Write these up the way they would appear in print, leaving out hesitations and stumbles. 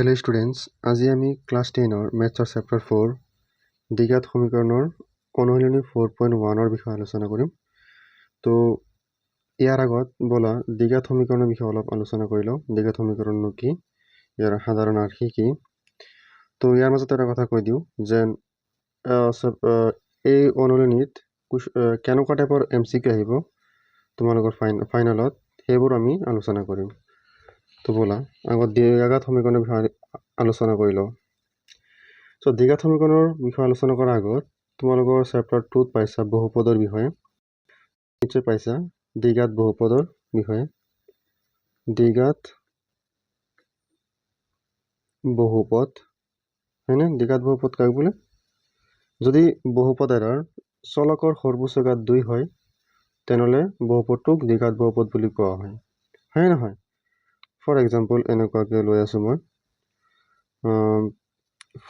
hello students, আজি আমি class 10 ম্যাথছৰ chapter 4 দ্বিঘাত সমীকৰণৰ অনুশীলনী 4.1 বিষয়ে আলোচনা কৰিম। তো ইয়াৰ আগত বলা দ্বিঘাত সমীকৰণৰ বিষয়ে অলপ আলোচনা কৰি লওঁ। দ্বিঘাত সমীকৰণনো কি, ইয়াৰ সাধাৰণ আৰ্হি কি। তো ইয়াৰ মাজতে এটা কথা কৈ দিওঁ যে এই অনুশীলনীত কেনেকুৱা টাইপৰ MCQ আহিব তোমালোকৰ ফাইনেলত, সেইবোৰ আমি আলোচনা কৰিম। তো বলা আগত দ্বিঘাত সমীকৰণৰ বিষয়ে আলোচনা কৰি লওঁ। দ্বিঘাত সমীকৰণৰ বিষয়ে আলোচনা কৰাৰ আগত তোমালোকৰ চেপ্টাৰ 2ত পাইছা বহুপদৰ বিষয়ে, নিশ্চয় পাইছা দ্বিঘাত বহুপদৰ বিষয়ে। দ্বিঘাত বহুপদ হয়নে? দ্বিঘাত বহুপদ কাক বোলে? যদি বহুপদ এটাৰ চলকৰ সৰ্বোচ্চ ঘাত 2 হয় তেনেহ'লে বহুপদটোক দ্বিঘাত বহুপদ বুলি কোৱা হয়, হয় নহয়? ফৰ এক্সাম্পল এনেকুৱাকৈ লৈ আছোঁ মই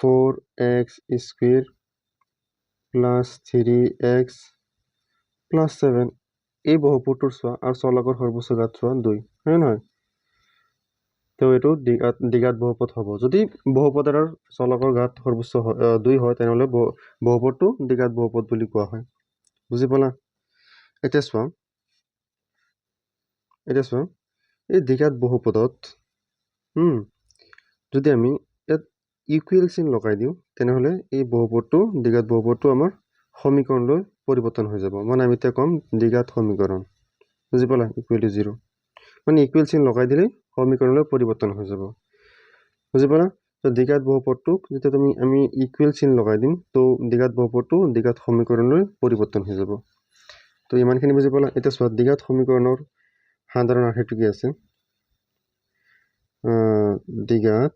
4x square plus 3x plus 7, এই বহুপদটোৰ চোৱা আৰু চলকৰ সৰ্বোচ্চ ঘাত চোৱা 2, হয় নহয়? তো এইটো দ্বিঘাত বহুপদ হ'ব। যদি বহুপদ এটাৰ চলকৰ ঘাত সৰ্বোচ্চ 2 হয় তেনেহ'লে বহুপদটো দ্বিঘাত বহুপদ বুলি কোৱা হয়। বুজি পালা? এতিয়া চোৱা এই দ্বিঘাত বহুপদত যদি আমি ইয়াত ইকুৱেল চিন লগাই দিওঁ তেনেহ'লে এই বহুপদটো দ্বিঘাত বহুপদটো আমাৰ সমীকৰণলৈ পৰিৱৰ্তন হৈ যাব। মানে আমি এতিয়া ক'ম দ্বিঘাত সমীকৰণ। বুজি পালা? ইকুৱেল টু 0 মানে ইকুৱেল চিন লগাই দিলে সমীকৰণলৈ পৰিৱৰ্তন হৈ যাব। বুজি পালা? তো দ্বিঘাত বহুপদটোক যেতিয়া আমি ইকুৱেল চিন লগাই দিম তো দ্বিঘাত বহুপদটো দ্বিঘাত সমীকৰণলৈ পৰিৱৰ্তন হৈ যাব। তো ইমানখিনি বুজি পালা? এতিয়া চোৱা দ্বিঘাত সমীকৰণৰ সাধাৰণ আৰ্হিটো কি আছে। দ্বিঘাত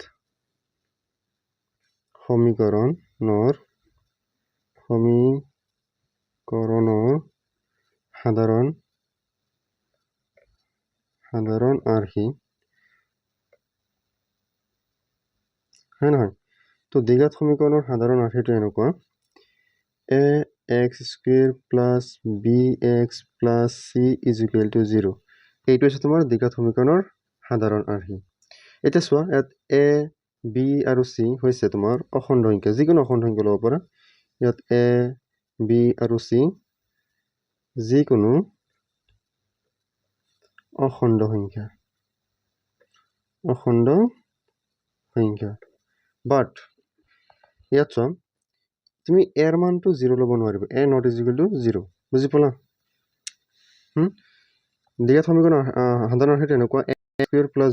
সমীকৰণৰ সাধাৰণ আৰ্হি, হয় নহয়? তো দ্বিঘাত সমীকৰণৰ সাধাৰণ আৰ্হিটো এনেকুৱা ax square plus bx plus c is equal to 0। এইটো হৈছে তোমাৰ দ্বিঘাত সমীকৰণৰ সাধাৰণ আৰ্হি। এতিয়া চোৱা ইয়াত a b আৰু c হৈছে তোমাৰ অখণ্ড সংখ্যা, যিকোনো অখণ্ড সংখ্যা ল'ব পাৰা। ইয়াত a b আৰু c যিকোনো অখণ্ড সংখ্যা বাট ইয়াত চোৱা তুমি এৰ মানটো 0 ল'ব নোৱাৰিবা, a not is equal to 0। বুজি পালা? দ্বিঘাত সমীকৰণৰ সাধাৰণ আৰ্হিটো এনেকুৱা a স্কুৱেৰ প্লাছ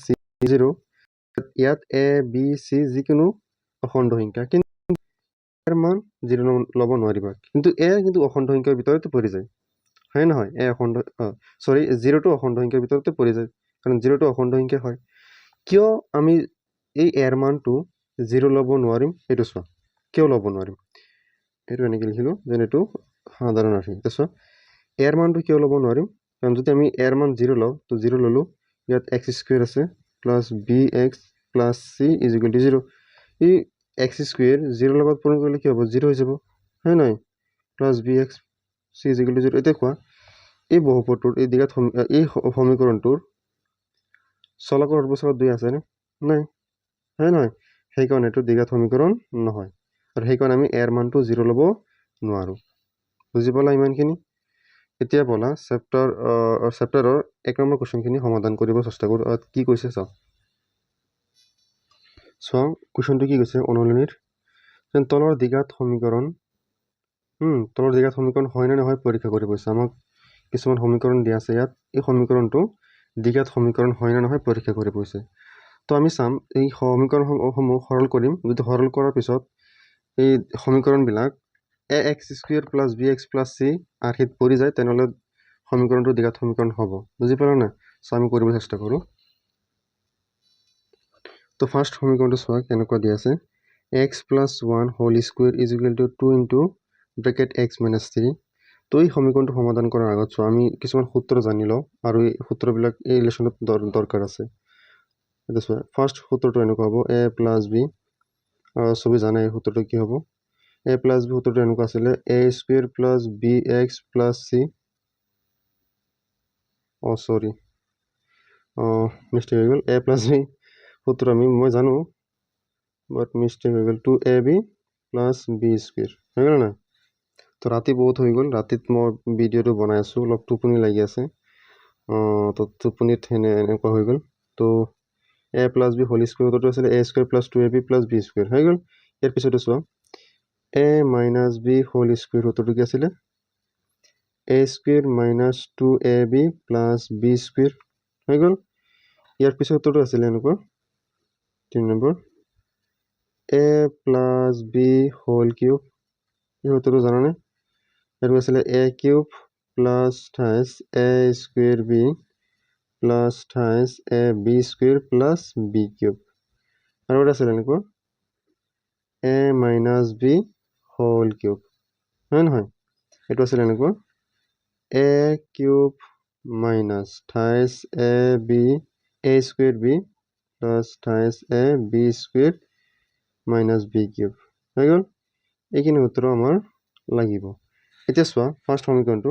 c 0। ইয়াত a b c যিকোনো অখণ্ড সংখ্যা, কিন্তু এৰ মান 0 ল'ব নোৱাৰিবা। কিন্তু অখণ্ড সংখ্যাৰ ভিতৰতে পৰি যায়, হয় নহয়? 0টো অখণ্ড সংখ্যাৰ ভিতৰতে পৰি যায়, কাৰণ 0টো অখণ্ড সংখ্যা হয়। কিয় আমি এই এৰ মানটো 0 ল'ব নোৱাৰিম সেইটো চোৱা। কিয় ল'ব নোৱাৰিম এইটো এনেকৈ লিখিলোঁ যেন এইটো সাধাৰণ আৰ্হি। চোৱা এৰ মানটো কিয় ল'ব নোৱাৰিম, কাৰণ যদি আমি এৰ মান 0 লওঁ তো 0 ল'লোঁ, ইয়াত x স্কুৱেৰ আছে plus bx plus c is equal to 0। এই x স্কুৱেৰ 0 লগত পূৰণ কৰিলে কি হ'ব? 0 হৈ যাব, হয় নহয়? Plus bx c is equal to 0। এতিয়া কোৱা এই বহুপদটোৰ এই দ্বিঘাত এই সমীকৰণটোৰ চলকৰ সৰ্বোচ্চ ঘাত 2 আছেনে? নাই, হয় নহয়? সেইকাৰণে এইটো দ্বিঘাত সমীকৰণ নহয়, আৰু সেইকাৰণে আমি এৰ মানটো 0 ল'ব নোৱাৰোঁ। বুজি পালা ইমানখিনি? এতিয়া বলা চেপ্টাৰৰ 1 নম্বৰ কুৱেশ্যনখিনি সমাধান কৰিব চেষ্টা কৰোঁ। কি কৈছে চাওঁ। কুৱেশ্যনটো কি কৈছে অনুশীলনীৰ যেন তলৰ দ্বিঘাত সমীকৰণ হয় নে নহয় পৰীক্ষা কৰিব কৈছে। আমাক কিছুমান সমীকৰণ দিয়া আছে ইয়াত, এই সমীকৰণটো দ্বিঘাত সমীকৰণ হয় নে নহয় পৰীক্ষা কৰিব কৈছে। তো আমি চাম এই সমীকৰণসমূহ সৰল কৰিম। যদি সৰল কৰাৰ পিছত এই সমীকৰণবিলাক ax square plus bx plus c আৰ্হিত পৰি যায় তেনেহ'লে সমীকৰণটো দ্বিঘাত সমীকৰণ হ'ব। বুজি পালা না? আমি কৰিব চেষ্টা কৰোঁ। তো ফাৰ্ষ্ট সমীকৰণটো চোৱা কেনেকুৱা দিয়া আছে। x plus 1 whole square is equal to 2 into bracket x minus 3। তো এই সমীকৰণটো সমাধান কৰাৰ আগত চোৱা আমি কিছুমান সূত্ৰ জানি লওঁ, আৰু এই সূত্ৰবিলাক এই ৰিলেশ্যনত দৰকাৰ আছে। এতিয়া চোৱা ফাৰ্ষ্ট সূত্ৰটো এনেকুৱা হ'ব a প্লাছ b, চবেই জানে এই সূত্ৰটো কি হ'ব। a প্লাছ b সূত্ৰটো এনেকুৱা আছিলে a square plus bx plus c, mistake হৈ গ'ল, a প্লাছ b সূত্ৰ মই জানো বাট মিষ্টেক হৈ গ'ল 2ab প্লাছ b স্কুৱেৰ হৈ গ'ল নাই তো ৰাতি বহুত হৈ গ'ল ৰাতিত মই ভিডিঅ'টো বনাই আছোঁ অলপ টোপনি লাগি আছে তো টোপনিত এনেকুৱা হৈ গ'ল তো a plus b whole square সূত্ৰটো আছিলে a square plus 2ab plus b square হৈ গ'ল ইয়াৰ পিছতে চোৱা a minus b whole square সূত্ৰটো কি আছিলে a square minus 2ab plus b square হৈ গ'ল ইয়াৰ পিছৰ সূত্ৰটো আছিলে এনেকুৱা 3 number a plus b whole cube এই সূত্ৰটো জানানে এইটো আছিলে a cube plus times a square b plus times a b square plus b cube আৰু এটা আছিলে এনেকুৱা a minus b whole cube হয় নহয় এইটো আছিলে এনেকুৱা a cube minus times a b a square b plus times a b square minus b cube হৈ গ'ল এইখিনি সূত্ৰ আমাৰ লাগিব এতিয়া চোৱা ফাৰ্ষ্ট সমীকৰণটো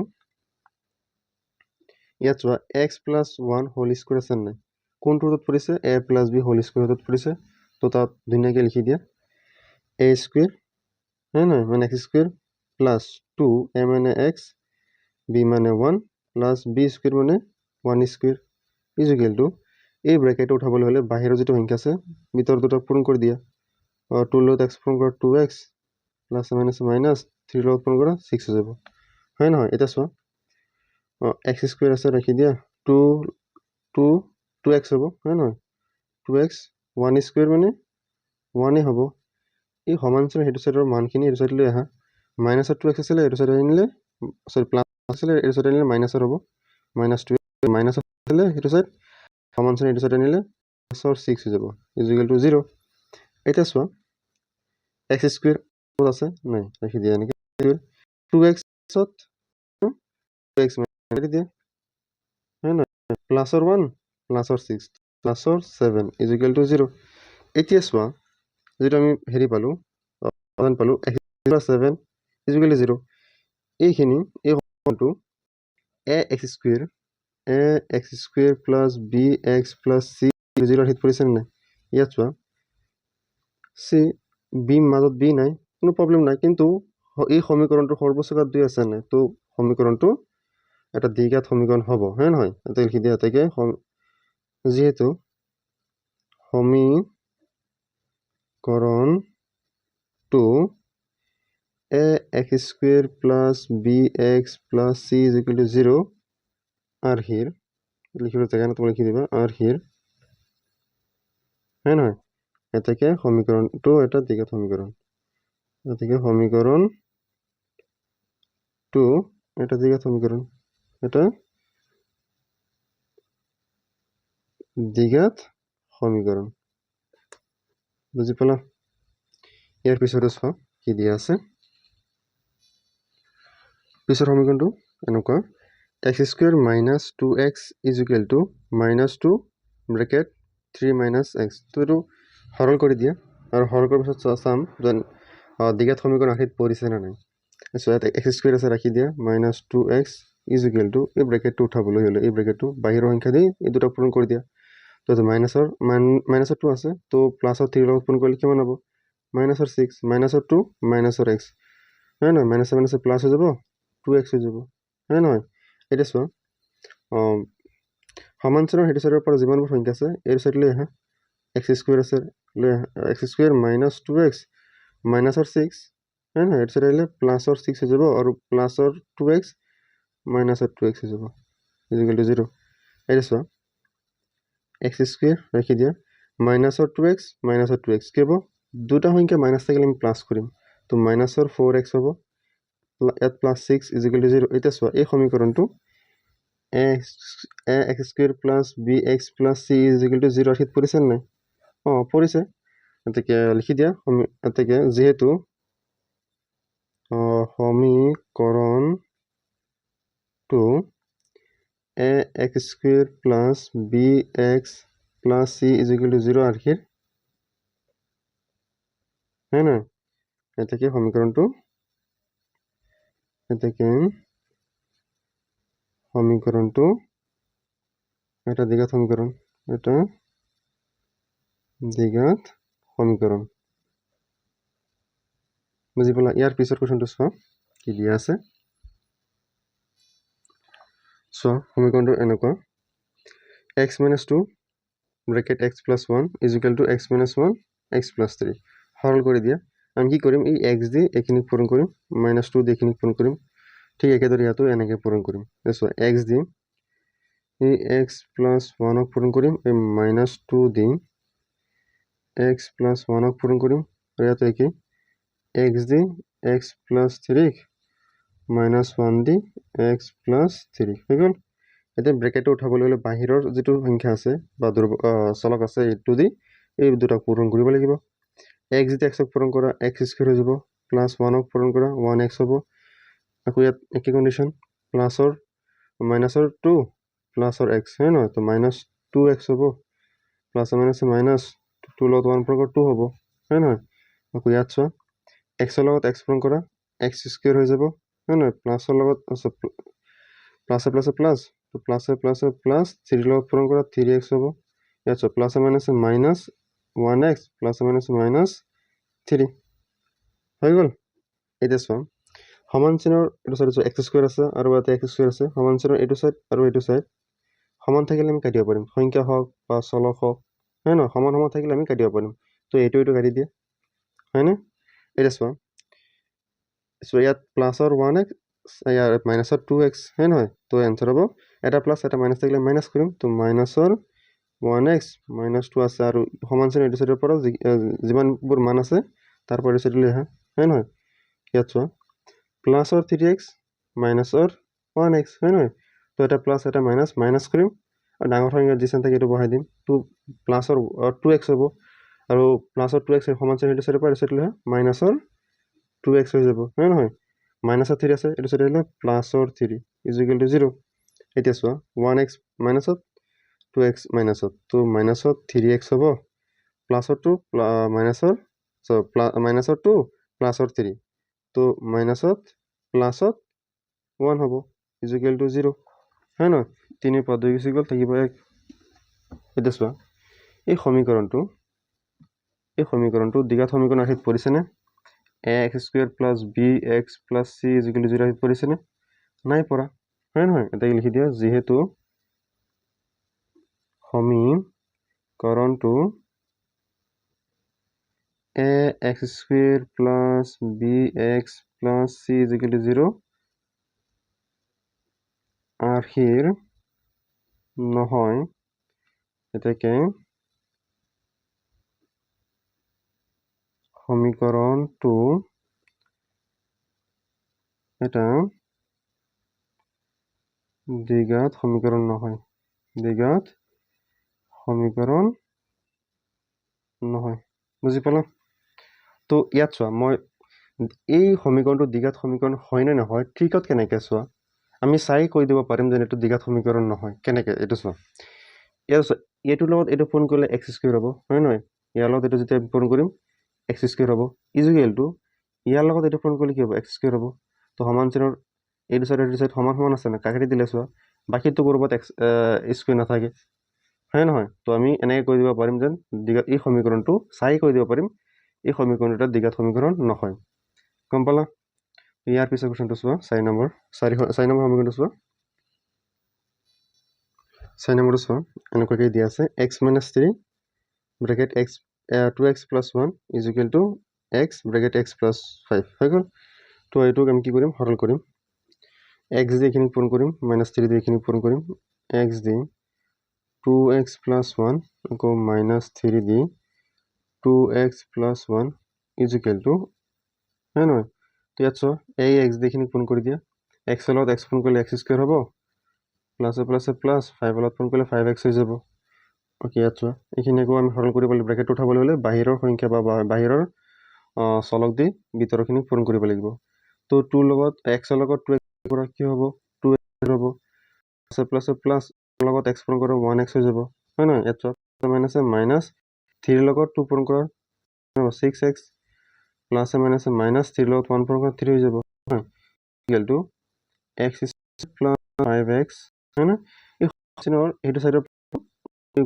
ইয়াত চোৱা x প্লাছ 1 হোল স্কুৱেৰ আছে নাই কোনটো সূত্ৰত পৰিছে a plus b whole square সূত্ৰত পৰিছে তো তাত ধুনীয়াকৈ লিখি দিয়া a স্কুৱেৰ হয় নহয় মানে x স্কুৱেৰ প্লাছ 2 a মানে x b মানে 1 প্লাছ b স্কুৱেৰ মানে 1 স্কুৱেৰ ইকুৱেল টু এই ব্ৰেকেটটো উঠাবলৈ হ'লে বাহিৰৰ যিটো সংখ্যা আছে ভিতৰৰ দুটা পূৰণ কৰি দিয়া 2 লগত x পূৰণ কৰা 2x প্লাছ মাইনাছ মাইনাছ 3 লগত পূৰণ কৰা 6 হৈ যাব হয় নহয় এটা চোৱা x স্কুৱেৰ আছে ৰাখি দিয়া 2x হ'ব হয় নহয় 2x 1 স্কুৱেৰ মানে 1 হ'ব এই সমান্তৰাল সেইটো চাইডৰ মানখিনি এইটো চাইডলৈ আহা মাইনাছৰ 2x আছিলে এইটো চাইড আনিলে সৰি প্লাছ আছিলে এইটো চাইড আনিলে মাইনাছৰ হ'ব মাইনাছ 2 মাইনাছ আছিলে সেইটো চাইড সমান্তৰাল এইটো চাইড আনিলে প্লাছৰ 6 হৈ যাব ইকুৱেল টু 0 এতিয়া চোৱা x স্কুৱেৰ ক'ত আছে নাই ৰাখি দিয়া এনেকৈ 2x ত 2x মাৰি দিয়া হয় নহয় প্লাছৰ 1 প্লাছৰ 6 প্লাছৰ 7 ইকুৱেল টু 0 এতিয়া চোৱা যেটো আমি হেৰি পালোঁ x প্লাছ 7 ইকুৱেল টু 0 এইখিনি এই সমীকৰণটো ax square plus bx plus c 0 হিট পৰিছে নাই ইয়াত চোৱা c b মাজত b নাই কোনো প্ৰব্লেম নাই কিন্তু এই সমীকৰণটো সৰ্বোচ্চকাত 2 আছে নাই তো সমীকৰণটো এটা দ্বিঘাত সমীকৰণ হ'ব হয় নহয় এটা লিখি দিয়া এটাকে যেহেতু সমীকৰণটো ax square plus bx plus c equal to 0 R hero লিখিবলৈ জায়গা না তোমৰা লিখি দিবা আৰ হিৰ হয় নহয় এটাকে সমীকৰণটো এটা দ্বিঘাত সমীকৰণ এটাকে সমীকৰণ টু এটা দ্বিঘাত সমীকৰণ এটা দ্বিঘাত সমীকৰণ বুজি পালা ইয়াৰ পিছতে চোৱা কি দিয়া আছে পিছৰ সমীকৰণটো এনেকুৱা x square minus 2x is equal two minus 2 bracket 3 minus x তো এইটো সৰল কৰি দিয়া আৰু সৰল কৰাৰ পিছত চাম যেন দ্বিঘাত সমীকৰণ আখিত পৰিছে নে নাই ইয়াত x স্কুৱেৰ আছে ৰাখি দিয়া minus 2x is equal two এই ব্ৰেকেটটো উঠাবলৈ হ'লে এই ব্ৰেকেটটো বাহিৰৰ সংখ্যা দি এই দুটা পূৰণ কৰি দিয়া তো মাইনাছৰ 2 আছে তো প্লাছৰ 3 লগত পূৰণ কৰিলে কিমান হ'ব মাইনাছৰ 6 মাইনাছৰ 2 মাইনাছৰ x হয় নহয় মাইনাছে মাইনাছে প্লাছ হৈ যাব 2x হৈ যাব হয় নহয় এতিয়া চোৱা সমান্তৰাল সেইটো চাইডৰ পৰা যিমানবোৰ সংখ্যা আছে এই চাইডলৈ আহা x স্কুৱেৰ আছে লৈ x স্কুৱেৰ মাইনাছ 2x মাইনাছৰ 6 হয় নহয় এইটো চাইড আহিলে প্লাছৰ 6 হৈ যাব আৰু প্লাছৰ 2x মাইনাছৰ 2x হৈ যাব ইকুৱেল টু 0 এতিয়া চোৱা x স্কুৱেৰ ৰাখি দিয়া মাইনাছৰ 2x মাইনাছৰ 2x কি হ'ব দুটা সংখ্যা মাইনাছ থাকিলে আমি প্লাছ কৰিম তো মাইনাছৰ 4x হ'ব ইয়াত প্লাছ 6 ইকুৱেল টু 0 এতিয়া চোৱা এই সমীকৰণটো x square plus bx plus c equal to 0 হিট পৰিছে নাই পৰিছে এতেকে লিখি দিয়া এতেকে যেহেতু সমীকৰণটো ax square plus bx plus c equal to 0 আৰ্হিৰ হয় নহয় এতেকে সমীকৰণটো এটা দ্বিঘাত সমীকৰণ এটা দ্বিঘাত সমীকৰণ বুজি পালা ইয়াৰ পিছৰ কোৱেশ্যনটো চোৱা কি দিয়া আছে চোৱা সমীকৰণটো এনেকুৱা x - 2 bracket x + 1 = x - 1 x + 3 সৰল কৰি দিয়া আমি কি কৰিম এই x দি এইখিনি পূৰণ কৰিম -2 দি এইখিনি পূৰণ কৰিম ঠিক একেদৰে ইয়াতো এনেকৈ পূৰণ কৰিম চোৱা x দি এই x + 1 পূৰণ কৰিম এই -2 দি x + 1 পূৰণ কৰিম আৰু ইয়াতো একে x দি x + 3 -1 দি x + 3 হৈ গ'ল এতিয়া ব্ৰেকেটটো উঠাবলৈ হ'লে বাহিৰৰ যিটো সংখ্যা আছে বা চলক আছে এইটো দি এই দুটা পূৰণ কৰিব লাগিব x যদি x পূৰণ কৰা x² হৈ যাব +1 পূৰণ কৰা 1x হ'ব আকৌ ইয়াত একে কণ্ডিশ্যন প্লাছৰ মাইনাছৰ 2 প্লাছৰ x হয় নহয় তো -2x হ'ব প্লাছ মাইনাছ মাইনাছ 2 লগত 1 পূৰণ কৰা 2 হ'ব হয় নহয় আকৌ ইয়াত চোৱা x লগত x পূৰণ কৰা x² হৈ যাব হয় নহয় প্লাছৰ লগত প্লাছে প্লাছে প্লাছ তো প্লাছে প্লাছে প্লাছ 3 লগত পূৰণ কৰা 3x হ'ব ইয়াত চোৱা প্লাছে মাইনাছে মাইনাছ 1x প্লাছে মাইনাছে মাইনাছ 3 হৈ গ'ল এতিয়া চোৱা সমান চিনৰ এইটো চাইড x² আছে আৰু ইয়াতে x² আছে সমান চিনৰ এইটো চাইড আৰু এইটো চাইড সমান থাকিলে আমি কাটিব পাৰিম সংখ্যা হওক বা চলক হওক হয় নহয় সমান সমান থাকিলে আমি কাটিব পাৰিম তো এইটো কাটি দিয়ে হয়নে এতিয়া চোৱা ইয়াত প্লাছৰ 1x ইয়াৰ মাইনাছৰ 2x হয় নহয় তো এনচাৰ হ'ব এটা প্লাছ এটা মাইনাছ থাকিলে মাইনাছ কৰিম তো মাইনাছৰ 1x -2 আছে আৰু সমান চিন এইটো চাইডৰ পৰা যিমানবোৰ মান আছে তাৰ পৰা এইটো চাইডলৈ আহা হয় নহয় ইয়াত চোৱা প্লাছৰ 3x মাইনাছৰ 1x হয় নহয় তো এটা প্লাছ এটা মাইনাছ মাইনাছ কৰিম আৰু ডাঙৰ সংখ্যা যি চিন থাকে এইটো বহাই দিম তো প্লাছৰ 2x হ'ব আৰু প্লাছৰ 2x সমান চিন এইটো চাইডৰ পৰা এইটো চাইডলৈ আহা মাইনাছৰ 2x হৈ যাব হয় নহয় মাইনাছৰ 3 আছে এইটো চাইড আহিলে প্লাছৰ 3 = 0 এতিয়া চোৱা 1x মাইনাছত 2x মাইনাছত তো মাইনাছত 3x হ'ব প্লাছৰ 2 মাইনাছৰ মাইনাছৰ 2 প্লাছৰ 3 তো মাইনাছত প্লাছত 1 হ'ব = 0 হয় নহয় 3 পৰা 2 গুচি গ'ল থাকিব 1 এতিয়া চোৱা এই সমীকৰণটো দ্বিঘাত সমীকৰণ আৰ্হিত পৰিছেনে ax² + bx + c = 0 আৰ্হিত পৰিছেনে নাই পৰা হয় নহয় এটা লিখি দিয়া যিহেতু সমীকৰণটো ax² + bx + c = 0 আৰ্হিৰ নহয় এটাকে সমীকৰণটো এটা দ্বিঘাত সমীকৰণ নহয় বুজি পালা তো ইয়াত চোৱা মই এই সমীকৰণটো দ্বিঘাত সমীকৰণ হয় নে নহয় ট্ৰিকত কেনেকৈ চোৱা আমি চাই কৈ দিব পাৰিম যে এইটো দ্বিঘাত সমীকৰণ নহয় কেনেকৈ এইটো চোৱা ইয়াত চোৱা এইটোৰ লগত এইটো পূৰণ কৰিলে x² হ'ব হয় নহয় ইয়াৰ লগত এইটো যেতিয়া পূৰণ কৰিম x² হ'ব ইয়াৰ লগত এইটো পূৰণ কৰিলে কি হ'ব x² হ'ব তো সমান চিনৰ এইটো চাইড সমান সমান আছে না কাটি দিলে চোৱা বাকীটো ক'ৰবাত স্কুৱেৰ নাথাকে হয় নহয় তো আমি এনেকৈ কৈ দিব পাৰিম যেন এই সমীকৰণটো চাই কৈ দিব পাৰিম এই সমীকৰণটো এটা দ্বিঘাত সমীকৰণ নহয় গম পালা ইয়াৰ পিছৰ কুৱেশ্যনটো চোৱা 4 নম্বৰ সমীকৰণটো চোৱা 4 নম্বৰটো চোৱা এনেকুৱাকৈ দিয়া আছে x - 3 bracket x 2x + 1 = x bracket x + 5 হৈ গ'ল তো এইটোক আমি কি কৰিম সৰল কৰিম x দি এইখিনি পূৰণ কৰিম -3 দি এইখিনি পূৰণ কৰিম x দি 2x + 1 আকৌ -3 দি 2x + 1 = হয় নহয় তো ইয়াত চোৱা এই x দি এইখিনি পূৰণ কৰি দিয়া x লগত x পূৰণ কৰিলে x² হ'ব প্লাছে প্লাছে প্লাছ 5 লগত পূৰণ কৰিলে 5x হৈ যাব অ'কে ইয়াত চোৱা এইখিনি আকৌ আমি সৰল কৰিব লাগিব ব্ৰেকেট উঠাবলৈ হ'লে বাহিৰৰ সংখ্যা বা বাহিৰৰ চলক দি ভিতৰৰখিনি পূৰণ কৰিব লাগিব তো 2 লগত x লগত 2x কৰা কি হ'ব 2x হ'ব প্লাছে প্লাছ লগত x পূৰণ কৰা 1x হৈ যাব হয় নহয় ইয়াত চোৱা মাইনাছে মাইনাছ 3 লগত 2 পূৰণ কৰা 6x প্লাছে মাইনাছে মাইনাছ 3 লগত 1 পূৰণ কৰা 3 হৈ যাব হয় x + 5x হয় না এই চিনৰ এইটো চাইডৰ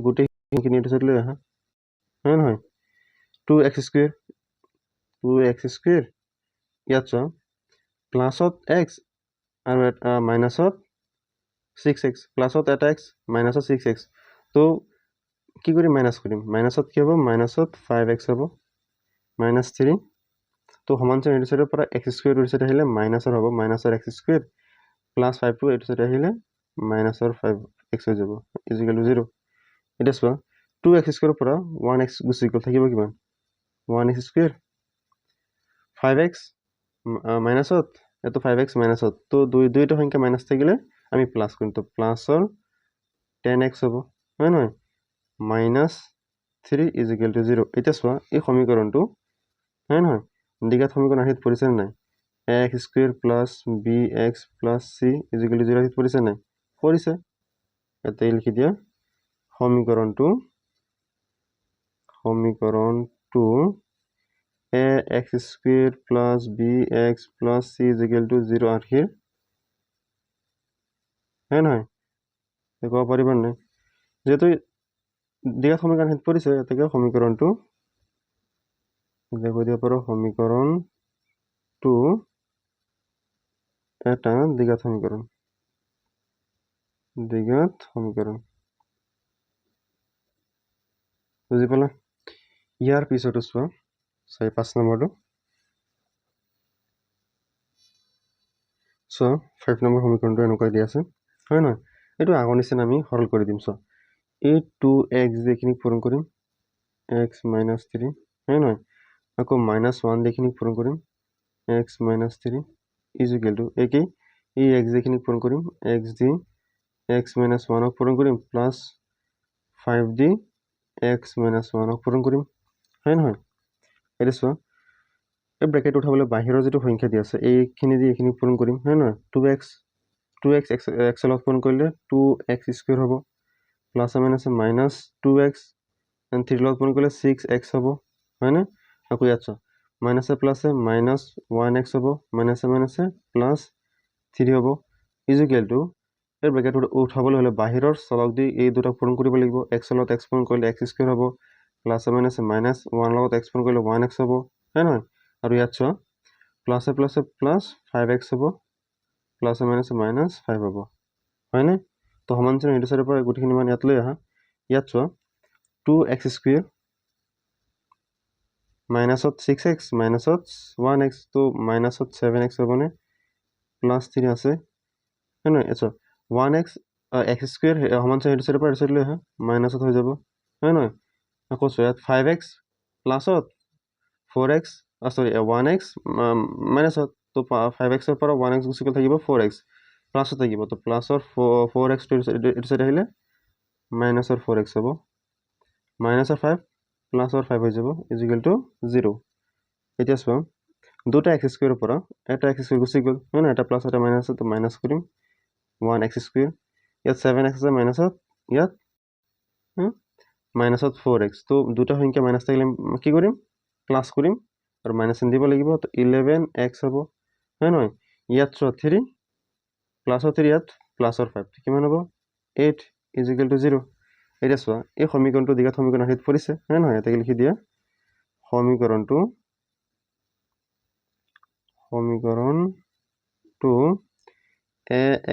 গোটেইখিনি এইটো চাইডলৈ আহা হয় নহয় 2x স্কুৱেৰ ইয়াত চোৱা প্লাছত x আৰু মাইনাছত 6x প্লাছত এটা x মাইনাছত 6x তো কি কৰিম মাইনাছ কৰিম মাইনাছত কি হ'ব মাইনাছত 5x হ'ব -3 তো সমানচিন এইটো চাইডৰ পৰা x স্কুৱেৰ এইটো চাইড আহিলে মাইনাছৰ হ'ব মাইনাছৰ x স্কুৱেৰ প্লাছ 5 টো এইটো চাইড আহিলে মাইনাছৰ 5x হৈ যাব ইজিকেল টু 0 এতিয়া চোৱা 2x স্কুৱেৰৰ পৰা 1x গুচি গ'ল থাকিব কিমান 1x স্কুৱেৰ 5x মাইনাছত এটো 5x মাইনাছত তো দুইটা সংখ্যা মাইনাছ থাকিলে আমি প্লাস কৰিম তো প্লাসৰ 10x হ'ব হয় নহয় -3 ইজিকেল টু 0 এতিয়া চোৱা এই সমীকৰণটো হয় নহয় দ্বিঘাত সমীকৰণ আহিত পৰিছে নাই x square plus bx plus c is equal to 0 আহিত পৰিছে নাই পৰিছে এতে লিখি দিয়া সমীকৰণটো ax square plus bx plus c is equal to 0 আহিৰ হয় নহয় ক'ব পাৰিবা নাই যেহেতু দ্বিঘাত সমীকৰণ আহিত পৰিছে এতেকে সমীকৰণটো কৈ দিব পাৰো সমীকৰণটো এটা দ্বিঘাত সমীকৰণ বুজি পালা ইয়াৰ পিছতো চোৱা 5 নম্বৰটো চোৱা 5 নম্বৰ সমীকৰণটো এনেকুৱা দিয়া আছে হয় নহয় এইটো আগৰ নিচিনা আমি সৰল কৰি দিম চোৱা এই 2x এইখিনিক পূৰণ কৰিম x -3 হয় নহয় আকৌ -1 এইখিনিক পূৰণ কৰিম x -3 ইজিকেল টু একেই এই x এইখিনিক পূৰণ কৰিম x দি x -1ক পূৰণ কৰিম প্লাস 5 দি x -1ক পূৰণ কৰিম হয় নহয় এতিয়া চোৱা এই ব্ৰেকেট উঠাবলৈ বাহিৰৰ যেটো সংখ্যা দি আছে এইখিনি দি এইখিনি পূৰণ কৰিম হয় নহয় 2x x লগত পূৰণ কৰিলে 2x স্কুৱেৰ হ'ব প্লাস মাইনাস -2x and 3 লগত পূৰণ কৰিলে 6x হ'ব হয় না আকৌ ইয়াত চোৱা মাইনাসে প্লাসে -1x হ'ব মাইনাসে প্লাস 3 হ'ব ইজিকেল টু এই ব্ৰেকেট উঠাবলৈ হলে বাহিৰৰ চলক দি এই দুটা পূৰণ কৰিব লাগিব x লগত x পূৰণ কৰিলে x স্কুৱেৰ হ'ব প্লাস মাইনাসে -1 লগত x পূৰণ কৰিলে 1x হ'ব হয় নহয় আৰু ইয়াত চোৱা প্লাসে প্লাস 5x হ'ব প্লাস মাইনাসে -5 হ'ব হয় না তো সমানচিন এইটো চাইডৰ পৰা গুটিখিনি মান ইয়াত লৈ আহা ইয়াত চোৱা 2x স্কুৱেৰ মাইনাছত 6x মাইনাছত 1x তো মাইনাছত 7x হ'বনে প্লাস 3 আছে হয় নহয় আচ্ছা 1x x স্কুৱেৰ সমানচিন এইটো চাইডৰ পৰা এইটো চাইড লৈ আহা মাইনাছত হৈ যাব হয় নহয় আকৌ চোৱা ইয়াত 5x প্লাসত 4x সৰি 1x মাইনাছত তো 5x ৰ পৰা 1x গুচি গ'ল থাকিব 4x প্লাসত থাকিব তো প্লাসৰ 4x এইটো সাইড আহিলে মাইনাসৰ 4x হ'ব মাইনাসৰ 5 প্লাসৰ 5 হৈ যাব ইজিকেল টু 0 এতিয়া চোৱা দুটা x স্কুৱেৰৰ পৰা এটা x স্কুৱেৰ গুচি গ'ল হয় না এটা প্লাস এটা মাইনাস তো মাইনাস কৰিম 1x স্কুৱেৰ ইয়াত 7x আছে মাইনাসত ইয়াত মাইনাসত 4x তো দুটা সংখ্যা মাইনাস থাকিলে কি কৰিম প্লাস কৰিম আৰু মাইনাস দিব লাগিব তো 11x হ'ব হয় নহয় ইয়াত চোৱা 3 প্লাসৰ 3 ইয়াত প্লাসৰ 5 কিমান হ'ব 8 ইজিকেল টু 0 এতিয়া চোৱা এই সমীকৰণটো দ্বিঘাত সমীকৰণ আহিত পৰিছে হয় নহয় এটাকে লিখি দিয়া সমীকৰণটো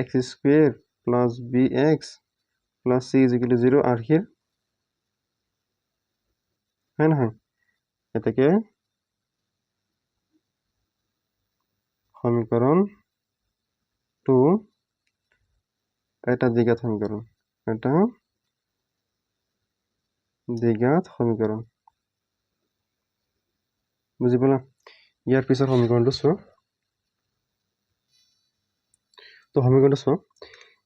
ax square plus bx plus c is equal to 0 আৰ হিয়াৰ হয় নহয় এটাকে সমীকৰণটো এটা দ্বিঘাত সমীকৰণ বুজি পালা ইয়াৰ পিছৰ সমীকৰণটো চোৱা তো সমীকৰণটো চোৱা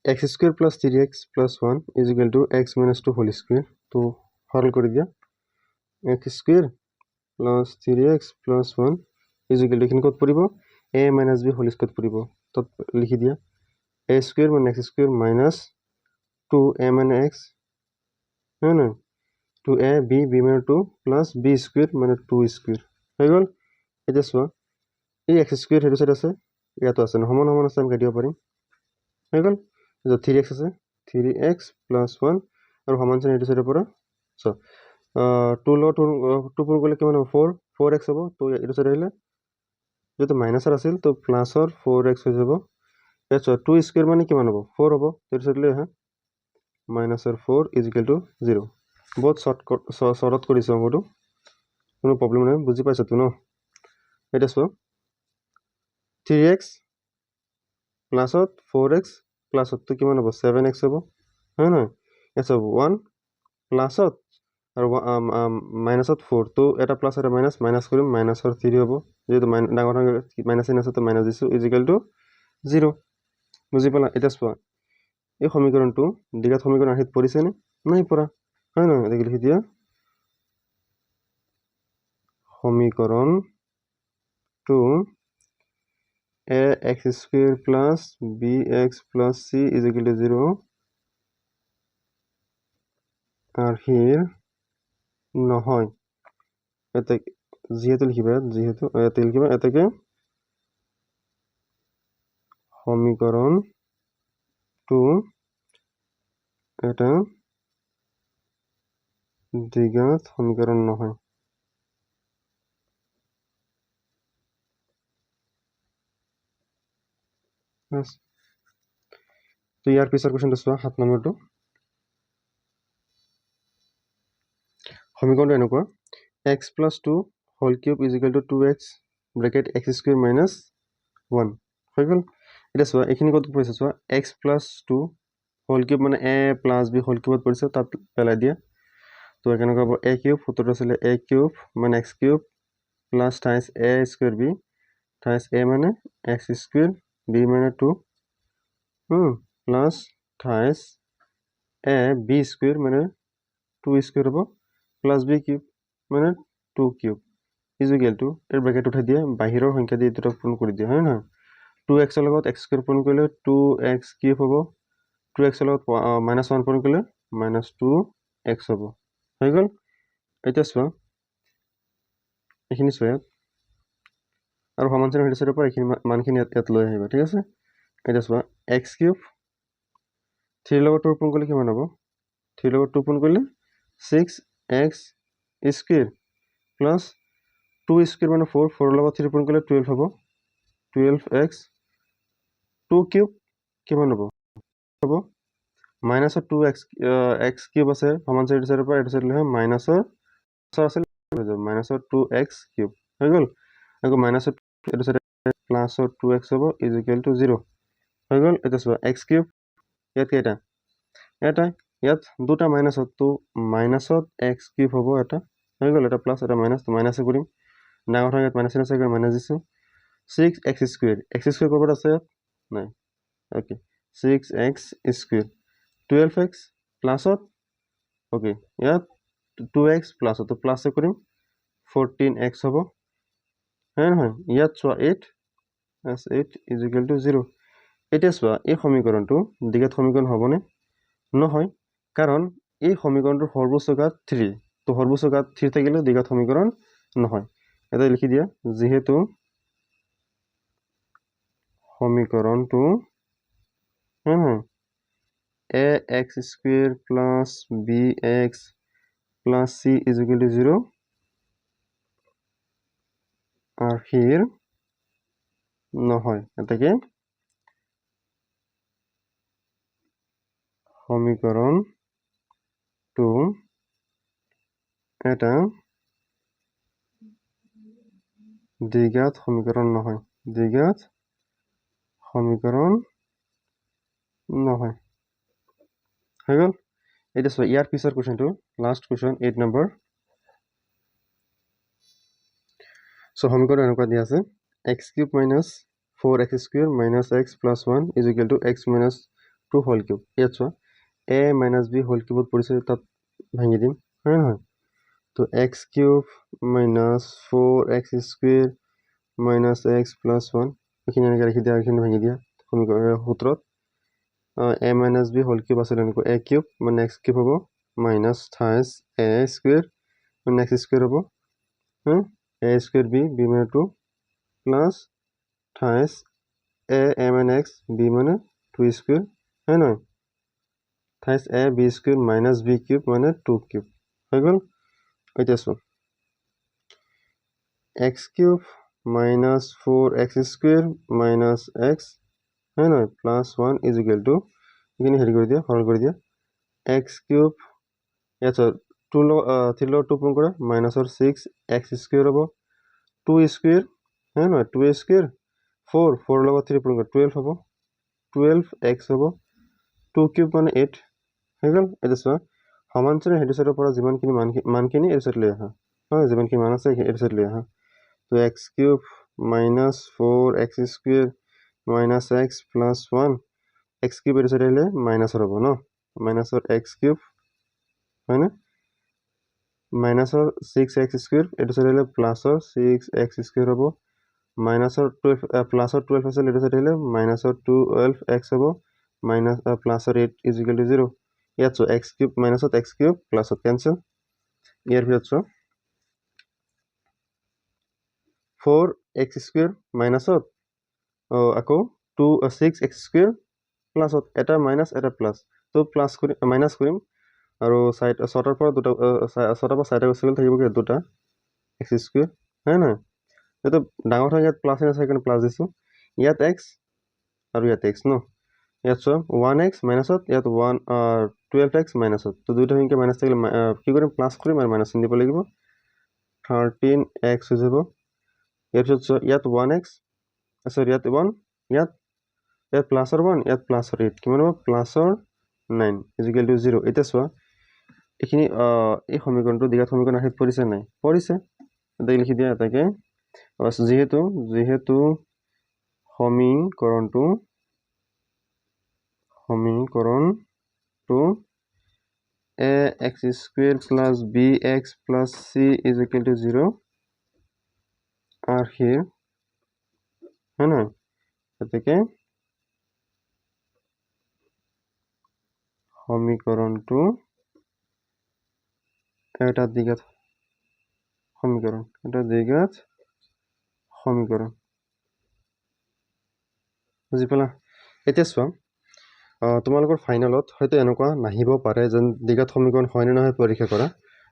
x square plus 3x plus 1 equal to x minus 2 whole square তো সৰল কৰি দিয়া x square plus 3x plus 1 equal to এখানে কত পৰিব a minus b whole square পৰিব তো লিখি দিয়া a স্কুৱেৰ মানে x স্কুৱেৰ minus 2a মানে x হয় না 2a b মানে 2 প্লাস b স্কুৱেৰ মানে 2 স্কুৱেৰ হৈ গ'ল এটা চোৱা এই x স্কুৱেৰ হেতু সাইড আছে ইয়াতো আছে সমান সমান আছে আমি কাটিব পাৰিম হৈ গ'ল যে 3x আছে 3x plus 1 আৰু সমান চিন এইটো সাইডৰ পৰা চোৱা টু পূৰণ কৰিলে কিমান হ'ব 4x হ'ব তো এইটো চাইড আহিলে যেহেতু মাইনাছৰ আছিল তো প্লাছৰ 4x হৈ যাব ইয়াত চোৱা 2 স্কুৱেৰ মানে কিমান হ'ব 4 হ'ব তো এইটো চাইড লৈ আহা মাইনাছৰ 4 = 0 বহুত শ্বৰ্টত কৰিছোঁ অংকটো কোনো প্ৰব্লেম নাই বুজি পাইছাতো ন এতিয়া চোৱা 3x প্লাছত 4x প্লাছতটো কিমান হ'ব 7x হ'ব হয় নহয় ইয়াত চোৱা 1 প্লাছত আৰু মাইনাছত 4 তো এটা প্লাছ এটা মাইনাছ কৰিম মাইনাছৰ 3 হ'ব যেহেতু ডাঙৰ মাইনাছ চিন আছে তো মাইনাছ দিছোঁ = 0 বুজি পালা এতিয়া চোৱা এই সমীকৰণটো দ্বিঘাত সমীকৰণ আৰ্হিত পৰিছেনে নাই পৰা হয় নহয় এতিয়া লিখি দিয়া সমীকৰণটো ax² plus bx plus c = 0 আৰ্হিৰ নহয় এটা যেহেতু লিখিবা ইয়াতে লিখিবা এটাকে সমীকৰণটো এটা দ্বিঘাত সমীকৰণ নহয় তো ইয়াৰ পিছৰ কোৱেশ্যনটো চোৱা 7 নম্বৰটো সমীকৰণটো এনেকুৱা x + 2 whole cube = 2x bracket x² - 1 হৈ গ'ল এতিয়া চোৱা এইখিনি ক'ত পৰিছে চোৱা x + 2 whole cube মানে a + b whole cube পৰিছে তাত পেলাই দিয়া তো কেনেকুৱা হ'ব a cube সূত্ৰটো আছিলে a³ মানে x³ plus times a² b times a মানে x² b মানে 2 প্লাছ টাইমছ a b² মানে 2² হ'ব প্লাছ b³ মানে 2³ = এর ব্র্যাকেট উঠাই দিয়ে বাহিৰৰ সংখ্যা দিয়ে দুটা পূৰণ কৰি দিয়ে হয় নহয় 2x ৰ লগত x² পূৰণ কৰিলে 2x³ হ'ব 2x ৰ লগত -1 পূৰণ কৰিলে -2x হ'ব হৈ গ'ল এতিয়া চোৱা এইখিনি চোৱা আৰু সমান চিহ্ন হেৰি চাইডৰ পৰা এইখিনি মানখিনি ইয়াত লৈ আহিবা ঠিক আছে এতিয়া চোৱা x³ 3 লগত 2 পূৰণ কৰিলে কিমান হ'ব 3 লগত 2 পূৰণ কৰিলে 6x² প্লাছ 2² মানে 4 4 লগত 3 পূৰণ কৰিলে 12 হ'ব 12x 2³ কিমান হ'ব মাইনাছৰ 2x x³ আছে সমান চাইডৰ পৰা এইটো চাইড লৈ মাইনাছৰ আছিল মাইনাছৰ 2x³ হৈ গ'ল আকৌ মাইনাছৰ এইটো চাইড প্লাছৰ 2x হ'ব = 0 হৈ গ'ল এতিয়া চোৱা x³ ইয়াত কেইটা এটা ইয়াত দুটা মাইনাছত তো মাইনাছত x³ হ'ব এটা হৈ গ'ল এটা প্লাছ এটা মাইনাছ তো মাইনাছে কৰিম ডাঙৰ ইয়াত মাইনাছ আছে মাইনাছ দিছোঁ 6x² x² ক'ৰবাত আছে ইয়াত নাই ওকে 6x² 12x প্লাছত ওকে ইয়াত 2x প্লাছত তো প্লাছে কৰিম 14x হ'ব হয় নহয় ইয়াত চোৱা 8 = 0 এতিয়া চোৱা এই সমীকৰণটো দ্বিঘাত সমীকৰণ হ'বনে নহয় কাৰণ এই সমীকৰণটোৰ সৰ্বোচ্চ ঘাত 3 তো সৰ্বোচ্চ ঘাত 3 থাকিলে দ্বিঘাত সমীকৰণ নহয় এটা লিখি দিয়া যেহেতু সমীকৰণটো হয় নহয় ax² plus bx plus c = 0 আৰ্হিৰ নহয় এটাকে সমীকৰণটো এটা দ্বিঘাত সমীকৰণ নহয় দ্বিঘাত সমীকৰণ নহয় হৈ গ'ল এতিয়া চোৱা ইয়াৰ পিছৰ কুৱেশ্যনটো লাষ্ট কুৱেশ্যন 8 নম্বৰ সো সমীকৰণ এনেকুৱা দিয়া আছে x³ - 4x² - x + 1 = x - 2 whole cube ইয়াত চোৱা a - b whole cube পৰিছে তাত ভাঙি দিম হয় নহয় তো x³ - 4x² - x + 1 এইখিনি এনেকৈ ৰাখি দিয়া এইখিনি ভাঙি দিয়া সূত্ৰত a - b whole cube আছিল এনেকুৱা a³ মানে x³ হ'ব মাইনাছ টাইমছ a² মানে x² হ'ব a² b মানে 2 প্লাছ টাইমছ a মানে x b মানে 2² হয় নহয় টাইমছ a b² - b³ মানে 2³ হৈ গ'ল এতিয়া চোৱা x cube minus 4x square minus x হয় নহয় প্লাছ 1 ইজ ইকুৱেল টু এইখিনি হেৰি কৰি দিয়া সৰল কৰি দিয়া এক্স কিউব ইয়াত চোৱা 3 লগত 2 পূৰণ কৰা মাইনাছৰ 6x স্কুৱেৰ হ'ব 2 স্কুৱেৰ হয় নহয় 2 স্কুৱেৰ 4 লগত 3 পূৰণ কৰা 12 হ'ব 12x হ'ব 2 কিউব মানে 8 হৈ গ'ল এতিয়া চোৱা সমান্তৰাল সেইটো চাইডৰ পৰা যিমানখিনি মানখিনি এইটো চাইড লৈ আহা হয় যিমানখিনি মান আছে এইটো চাইড লৈ আহা তো x cube minus 4x square minus x plus 1 x cube এইটো চাইড আহিলে মাইনাছৰ হ'ব ন মাইনাছৰ এক্স কিউব হয়নে মাইনাছৰ 6x স্কুৱেৰ এইটো চাইড আহিলে প্লাছৰ 6x স্কুৱেৰ হ'ব মাইনাছৰ 12 প্লাছৰ 12 আছিল এইটো চাইড আহিলে মাইনাছৰ 12x হ'ব মাইনাছ প্লাছৰ 8 ইজ ইকুৱেল টু 0 ইয়াত চোৱা এক্স কিউব মাইনাছত এক্স কিউব প্লাছত কেঞ্চেল ইয়াৰ পিছত চোৱা 4x স্কুৱেৰ মাইনাছত আকৌ 6x স্কুৱেৰ প্লাছত এটা মাইনাছ এটা প্লাছ তো প্লাছ কৰি মাইনাছ কৰিম আৰু সাইড ছটাৰ পৰা দুটা ছটাৰ পৰা চাৰিটা গুচি গ'ল থাকিবগৈ দুটা এক্স স্কুৱেৰ হয় নহয় এইটো ডাঙৰ হয় ইয়াত প্লাছ আছে সেইকাৰণে প্লাছ দিছোঁ ইয়াত এক্স আৰু ইয়াত এক্স ন ইয়াত চোৱা 1x মাইনাছত ইয়াত 12x মাইনাছত তো দুইটা সংখ্যা মাইনাছ থাকিলে কি কৰিম প্লাছ কৰিম আৰু মাইনাছ দিব লাগিব 13x হৈ যাব ইয়াৰ পিছত চোৱা ইয়াত 1x সৰি ইয়াত 1 ইয়াত প্লাছৰ 1 ইয়াত প্লাছৰ 8 কিমান হ'ব প্লাছৰ 9 ইজ ইকুৱেল টু 0 এতিয়া চোৱা এইখিনি এই সমীকৰণটো দ্বিঘাত সমীকৰণ আশীত পৰিছে নাই পৰিছে এতিয়া লিখি দিয়া এটাকে যিহেতু সমীকৰণটো ax square plus bx plus c is equal to 0 are here হয় নহয় গতিকে সমীকৰণটো এটা দ্বিঘাত সমীকৰণ বুজি পালা এতিয়া চোৱা তোমালোকৰ ফাইনেলত হয়তো এনেকুৱা নাহিব পাৰে যেন দ্বিঘাত সমীকৰণ হয়নে নহয় পৰীক্ষা কৰা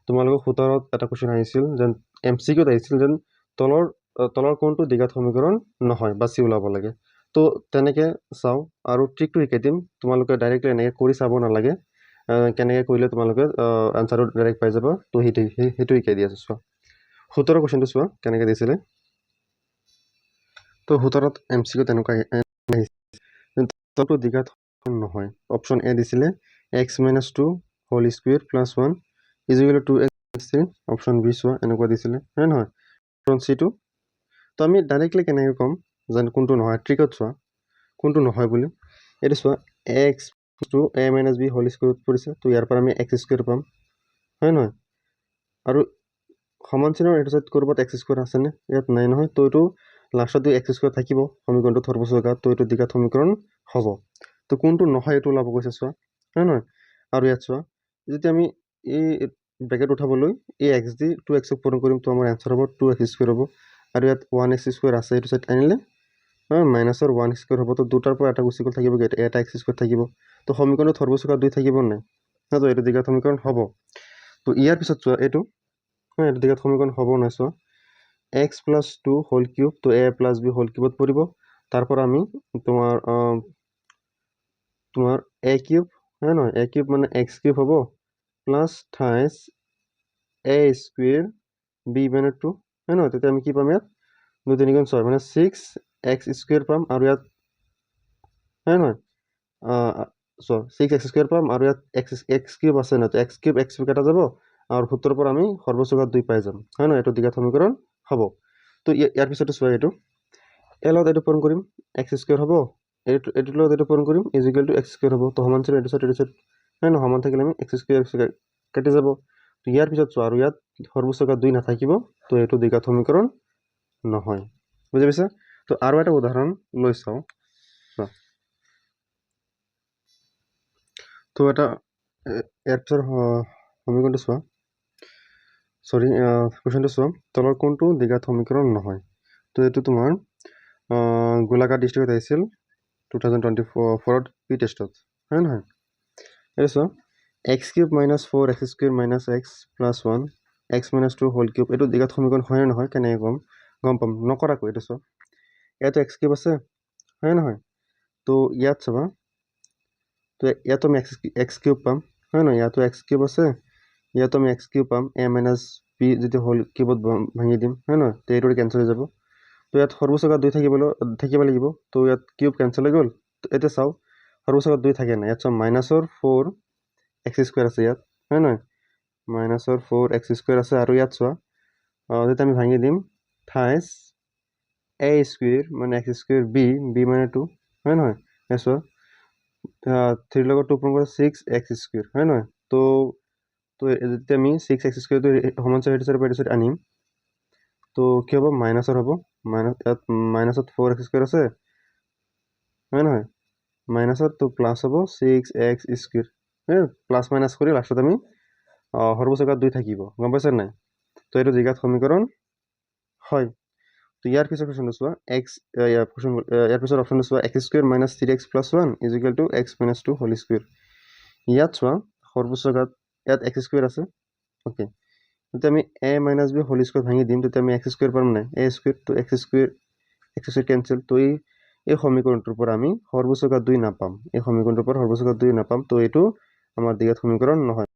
তোমালোকৰ 17ত এটা কুৱেশ্যন আহিছিল যেন MCQত আহিছিল যেন তলৰ কোনটো দ্বিঘাত সমীকৰণ নহয় বাছি ওলাব লাগে তো তেনেকৈ চাওঁ আৰু ট্ৰিকটো শিকাই দিম তোমালোকে ডাইৰেক্টলি এনেকৈ কৰি চাব নালাগে কেনেকৈ কৰিলে তোমালোকে আনচাৰটো ডাইৰেক্ট পাই যাব তো সেইটো শিকাই দি আছোঁ চোৱা 17 কুৱেশ্যনটো চোৱা কেনেকৈ দিছিলে তো 17ত MCQত তেনেকুৱা তলটো দ্বিঘাত নহয় অপশ্যন এ দিছিলে x minus 2 whole square plus 1 is equal to 2x option B চোৱা এনেকুৱা দিছিলে হয় নহয় অপশ্যন চিটো তো আমি ডাইৰেক্টলি কেনেকৈ ক'ম যেন কোনটো নহয় ট্ৰিকত চোৱা কোনটো নহয় বুলি এইটো চোৱা x to a minus b whole স্কুৱেৰত পৰিছে তো ইয়াৰ পৰা আমি x স্কুৱেৰ পাম হয় নহয় আৰু সমান চিনৰ এইটো চাইড ক'ৰবাত x স্কুৱেৰ আছেনে ইয়াত নাই নহয় তো এইটো লাষ্টত x স্কুৱেৰ থাকিব সমীকৰণটো সৰ্বোচ্চ তো এইটো দ্বিঘাত সমীকৰণ হ'ব তো কোনটো নহয় এইটো ওলাব গৈছে চোৱা হয় নহয় আৰু ইয়াত চোৱা যদি আমি এই ব্ৰেকেট উঠাবলৈ এই x দি 2x পূৰণ কৰিম তো আমাৰ এনচাৰ হ'ব 2x স্কুৱেৰ হ'ব আৰু ইয়াত 1x স্কুৱেৰ আছে এইটো চাইড আনিলে মাইনাছৰ 1 স্কুৱেৰ হ'ব তো দুটাৰ পৰা এটা গুচি গ'ল থাকিব এটা x স্কুৱেৰ থাকিব তো সমীকৰণটো সৰ্বোচ্চ 2 থাকিব নাই তো এইটো দ্বিঘাত সমীকৰণ হ'ব তো ইয়াৰ পিছত চোৱা এইটো এইটো দ্বিঘাত সমীকৰণ হ'ব নাই চোৱা x প্লাছ 2 হোল কিউব তো a প্লাছ b হোল কিউবত পৰিব তাৰ পৰা আমি তোমাৰ a কিউব হয় নহয় a কিউব মানে x কিউব হ'ব প্লাছ 28 a স্কুৱেৰ b মানে 2 হয় নহয় তেতিয়া আমি কি পাম ইয়াত 2 3 গুণ 6 মানে 6x স্কুৱেৰ পাম আৰু ইয়াত হয় নহয় চোৱা 6x স্কুৱেৰ পাম আৰু ইয়াত x কিউব আছে না তো x কিউব কাটা যাব আৰু 70 পৰা আমি সৰ্বোচ্চ 2 পাই যাম হয় নহয় এইটো দ্বিঘাত সমীকৰণ হ'ব তো ইয়াৰ পিছতে চোৱা এইটো a লগত এইটো পূৰণ কৰিম x স্কুৱেৰ হ'ব এইটো লগত এইটো পূৰণ কৰিম is equal two x square হ'ব তো সমান চিন এইটো চাইড হয় নহয় সমান থাকিলে আমি x স্কুৱেৰ কাটি যাব তো ইয়াৰ পিছত চোৱা আৰু ইয়াত সৰ্বোচ্চ 2 নাথাকিব তো এইটো দ্বিঘাত সমীকৰণ নহয় বুজি পাইছা তো আৰু এটা উদাহৰণ লৈ চাওঁ তো এটা ইয়াৰ পিছৰ সমীকৰণটো চোৱা সৰি কুৱেশ্যনটো চোৱা তলৰ কোনটো দ্বিঘাত সমীকৰণ নহয় তো এইটো তোমাৰ গোলাঘাট ডিষ্ট্ৰিক্টত আহিছিল 2024ত পি টেষ্টত হয় নহয় এইটো চোৱা x cube minus 4x square minus x plus 1 x minus two whole cube এইটো দ্বিঘাত সমীকৰণ হয়নে নহয় কেনেকৈ গম পাম নকৰাকৈ এইটো চোৱা ইয়াতো এক্স কিউব আছে হয় নহয় তো ইয়াত চাবা তো ইয়াতো আমি এক্স কিউব পাম হয় নহয় ইয়াতো এক্স কিউব আছে ইয়াতো আমি এক্স কিউব পাম এ মাইনাছ বি যদি হোল কিউবত ভাঙি দিম হয় নহয় তো এইটো কেঞ্চেল হৈ যাব তো ইয়াত সৰ্বোচ্চ ঘাত 2 থাকিব লাগিব তো ইয়াত কিউব কেঞ্চেল হৈ গ'ল তো এতিয়া চাওঁ সৰ্বোচ্চ ঘাত 2 থাকে নাই ইয়াত চাওঁ মাইনাছৰ 4 এক্স স্কুৱেৰ আছে ইয়াত হয় নহয় মাইনাছৰ 4 এক্স স্কুৱেৰ আছে আৰু ইয়াত চোৱা যেতিয়া আমি ভাঙি দিম ঠাইছ এ স্কুৱেৰ মানে এক্স স্কুৱেৰ বি মানে 2 হয় নহয় এই চোৱা 3 লগত 2 পূৰণ কৰা 6 এক্স স্কুৱেৰ হয় নহয় তো যেতিয়া আমি 6 এক্স স্কুৱেৰটো সমান্তৰাল সেইটো চাইডত আনিম তো কি হ'ব মাইনাছৰ হ'ব ইয়াত মাইনাছত 4 এক্স স্কুৱেৰ আছে হয় নহয় মাইনাছত তো প্লাছ হ'ব 6 এক্স স্কুৱেৰ প্লাছ মাইনাছ কৰি লাষ্টত আমি সৰ্বোচ্চ ঘাত 2 থাকিব গম পাইছে নাই তো এইটো দ্বিঘাত সমীকৰণ হয় তো ইয়াৰ পিছৰ কুৱেশ্যনটো চোৱা ইয়াৰ পিছৰ অপশ্যনটো চোৱা x square minus 3x plus 1 is equal to x minus 2 whole square ইয়াত চোৱা সৰ্বোচ্চ ঘাত ইয়াত এক্স স্কুৱেৰ আছে অ'কে যেতিয়া আমি এ মাইনাছ বি হোল স্কুৱেৰ ভাঙি দিম তেতিয়া আমি এক্স স্কুৱেৰ পাম নাই এ স্কুৱেৰ তো এক্স স্কুৱেৰ কেঞ্চেল তো এই সমীকৰণটোৰ পৰা আমি সৰ্বোচ্চ ঘাত 2 নাপাম এই সমীকৰণটোৰ পৰা সৰ্বোচ্চ ঘাত 2 নাপাম তো এইটো আমাৰ দ্বিঘাত সমীকৰণ নহয়